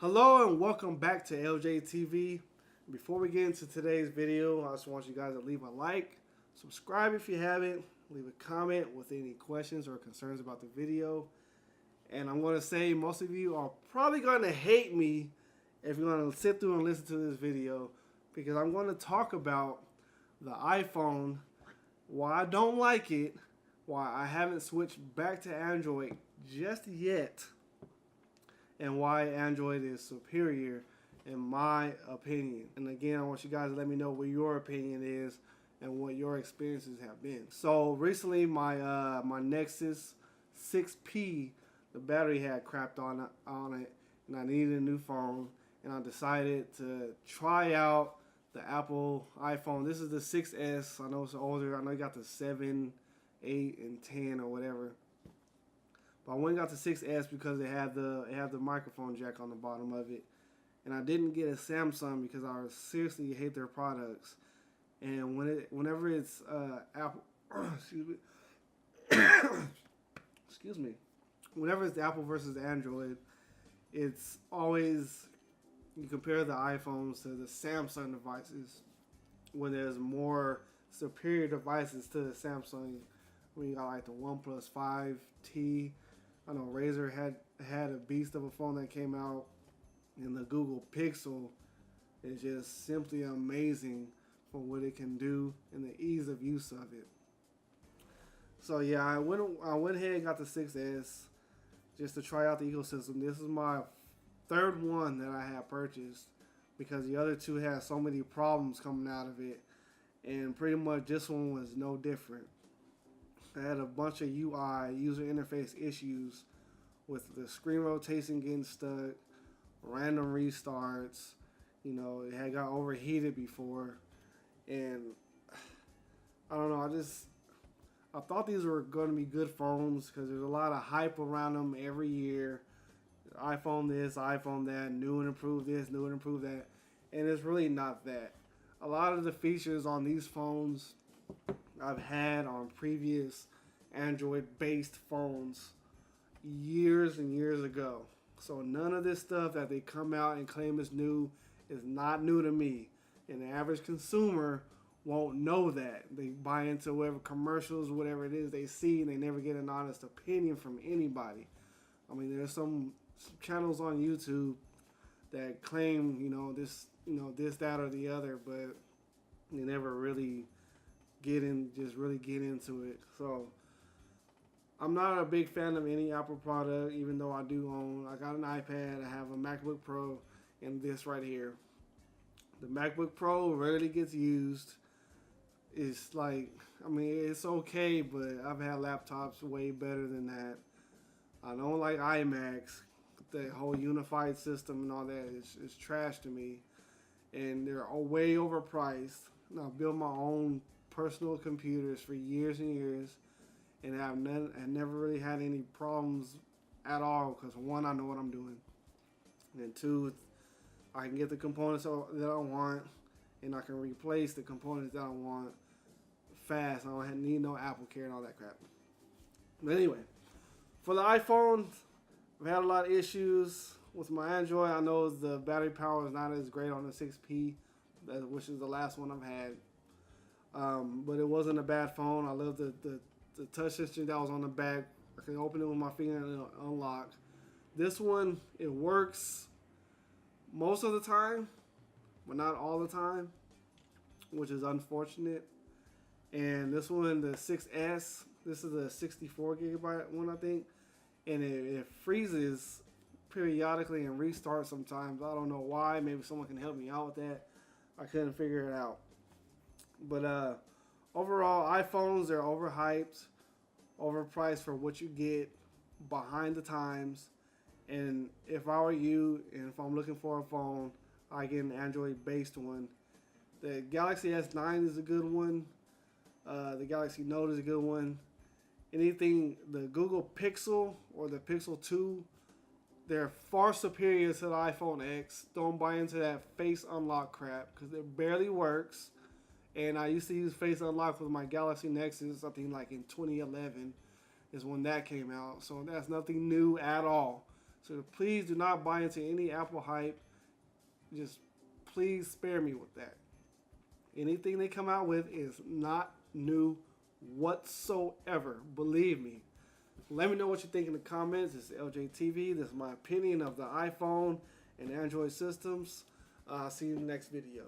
Hello and welcome back to LJTV. Before we get into today's video, I just want you guys to leave a like, subscribe if you haven't, leave a comment with any questions or concerns about the video. And I'm going to say most of you are probably going to hate me if you're going to sit through and listen to this video, because I'm going to talk about the iPhone, why I don't like it, why I haven't switched back to Android just yet, and why Android is superior in my opinion. And again, I want you guys to let me know what your opinion is and what your experiences have been. So recently my Nexus 6P, the battery had crapped on it, and I needed a new phone, and I decided to try out the Apple iPhone. This is the 6S. I know it's older. I know you got the 7, 8, and 10 or whatever. I went and got the 6S because it had the microphone jack on the bottom of it, and I didn't get a Samsung because I seriously hate their products. And whenever it's Apple, excuse me, whenever it's Apple versus Android, it's always, you compare the iPhones to the Samsung devices when there's more superior devices to the Samsung. When you got like the OnePlus 5T. I know Razer had a beast of a phone that came out, and the Google Pixel is just simply amazing for what it can do and the ease of use of it. So yeah, I went ahead and got the 6S just to try out the ecosystem. This is my third one that I have purchased because the other two had so many problems coming out of it, and pretty much this one was no different. I had a bunch of UI, user interface issues with the screen rotation getting stuck, random restarts. You know, it had got overheated before, and I don't know. I thought these were going to be good phones because there's a lot of hype around them every year. iPhone this, iPhone that, new and improved this, new and improved that, and it's really not that. A lot of the features on these phones I've had on previous Android-based phones years and years ago. So none of this stuff that they come out and claim is new is not new to me. And the average consumer won't know that. They buy into whatever commercials, whatever it is they see, and they never get an honest opinion from anybody. I mean, there's some channels on YouTube that claim, this, that, or the other, but they never really get into it. So I'm not a big fan of any Apple product, even though I got an iPad, I have a MacBook Pro, and this right here. The MacBook Pro rarely gets used. It's like, it's okay, but I've had laptops way better than that. I don't like iMacs. The whole unified system and all that is trash to me, and they're way overpriced. And I built my own personal computers for years and years, and I never really had any problems at all because, one, I know what I'm doing, and two, I can get the components that I want, and I can replace the components that I want fast. I don't need no Apple Care and all that crap. But anyway, for the iPhone, I've had a lot of issues with my Android. I know the battery power is not as great on the 6P, which is the last one I've had. But it wasn't a bad phone. I love the touch history that was on the back. I can open it with my finger and it'll unlock. This one, it works most of the time, but not all the time, which is unfortunate. And this one, the 6S, this is a 64 gigabyte one, I think, and it freezes periodically and restarts sometimes. I don't know why. Maybe someone can help me out with that. I couldn't figure it out. But overall, iPhones, they're overhyped, overpriced for what you get, behind the times. And if I were you, and if I'm looking for a phone, I get an Android-based one. The Galaxy S9 is a good one. The Galaxy Note is a good one. Anything, the Google Pixel or the Pixel 2, they're far superior to the iPhone X. Don't buy into that face unlock crap because it barely works. And I used to use face unlock with my Galaxy Nexus, something like in 2011 is when that came out. So that's nothing new at all. So please do not buy into any Apple hype. Just please spare me with that. Anything they come out with is not new whatsoever. Believe me. Let me know what you think in the comments. This is LJTV. This is my opinion of the iPhone and Android systems. See you in the next video.